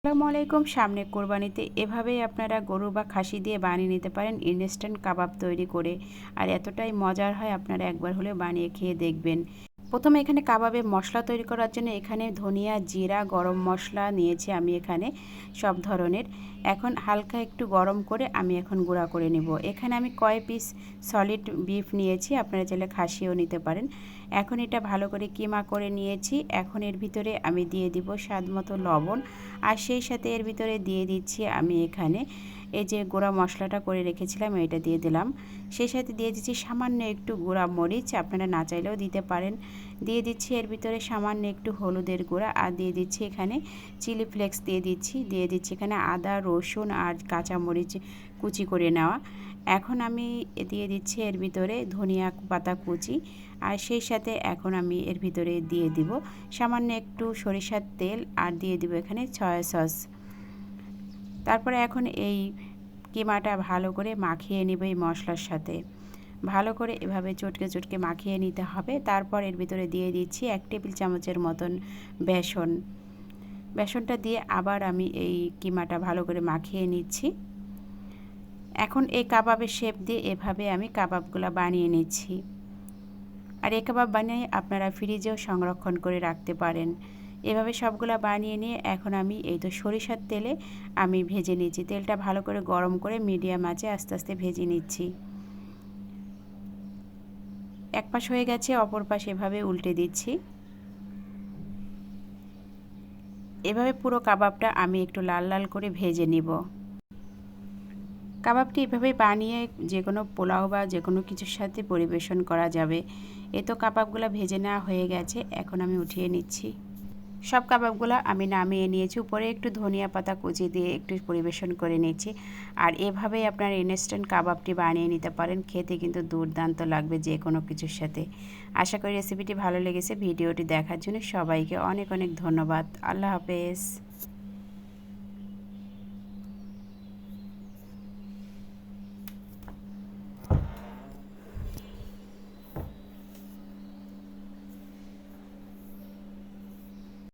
আসসালামু আলাইকুম। সামনে কোরবানিতে এভাবেই আপনারা গরু বা খাসি দিয়ে বানিয়ে নিতে পারেন ইনস্ট্যান্ট কাবাব তৈরি করে। আর এতটাই মজার হয়, আপনারা একবার হলে বানিয়ে খেয়ে দেখবেন। প্রথমে এখানে কাবাবে মশলা তৈরি করার জন্য এখানে ধনিয়া, জিরা, গরম মশলা নিয়েছি আমি এখানে সব ধরনের। এখন হালকা একটু গরম করে আমি এখন গুঁড়া করে নেব। এখানে আমি কয় পিস সলিড বিফ নিয়েছি, আপনারা চাইলে খাসিও নিতে পারেন। এখন এটা ভালো করে কিমা করে নিয়েছি। এখন এর ভিতরে আমি দিয়ে দিব স্বাদ মতো লবণ, আর সেই সাথে এর ভিতরে দিয়ে দিচ্ছি আমি এখানে এই যে গুঁড়া মশলাটা করে রেখেছিলাম, এটা দিয়ে দিলাম। সেই সাথে দিয়ে দিচ্ছি সামান্য একটু গুঁড়া মরিচ, আপনারা না চাইলেও দিতে পারেন। দিয়ে দিচ্ছি এর ভিতরে সামান্য একটু হলুদের গুঁড়া, আর দিয়ে দিচ্ছি এখানে চিলি ফ্লেক্স দিয়ে দিচ্ছি এখানে আদা, রসুন আর কাঁচামরিচ কুচি করে নেওয়া। এখন আমি দিয়ে দিচ্ছি এর ভিতরে ধনিয়া পাতা কুচি, আর সেই সাথে এখন আমি এর ভিতরে দিয়ে দিব সামান্য একটু সরিষার তেল, আর দিয়ে দিব এখানে সয়া সস। তারপরে এখন এই কিমাটা ভালো করে মাখিয়ে নেব এই মশলার সাথে। ভালো করে এভাবে চটকে চটকে মাখিয়ে নিতে হবে। তারপর এর ভিতরে দিয়ে দিচ্ছি 1 টেবিল চামচের মতন বেসনটা দিয়ে আবার আমি এই কিমাটা ভালো করে মাখিয়ে নিচ্ছি। এখন এই কাবাবের শেপ দিয়ে এভাবে আমি কাবাবগুলো বানিয়ে নিচ্ছি। আর এই কাবাব বানিয়ে আপনারা ফ্রিজেও সংরক্ষণ করে রাখতে পারেন। এভাবে সবগুলা বানিয়ে নিয়ে এখন আমি এই তো সরিষার তেলে আমি ভেজে নিচ্ছি। তেলটা ভালো করে গরম করে মিডিয়াম আঁচে আস্তে আস্তে ভেজে নিচ্ছি। এক পাশ হয়ে গেছে, অপর পাশ এভাবে উল্টে দিচ্ছি। এভাবে পুরো কাবাবটা আমি একটু লাল লাল করে ভেজে নিব। কাবাবটি এভাবে বানিয়ে যে কোনো পোলাও বা যে কোনো কিছুর সাথে পরিবেশন করা যাবে। এ তো কাবাবগুলো ভেজে নেওয়া হয়ে গেছে, এখন আমি উঠিয়ে নিচ্ছি। সব কাবাবগুলো আমি নামিয়ে নিয়েছি, উপরে একটু ধনিয়া পাতা কুচি দিয়ে একটু পরিবেশন করে নিয়েছি। আর এভাবেই আপনার ইনস্ট্যান্ট কাবাবটি বানিয়ে নিতে পারেন, খেতে কিন্তু দুর্দান্ত লাগবে যে কোনো কিছুর সাথে। আশা করি রেসিপিটি ভালো লেগেছে। ভিডিওটি দেখার জন্য সবাইকে অনেক অনেক ধন্যবাদ। আল্লাহ হাফেজ।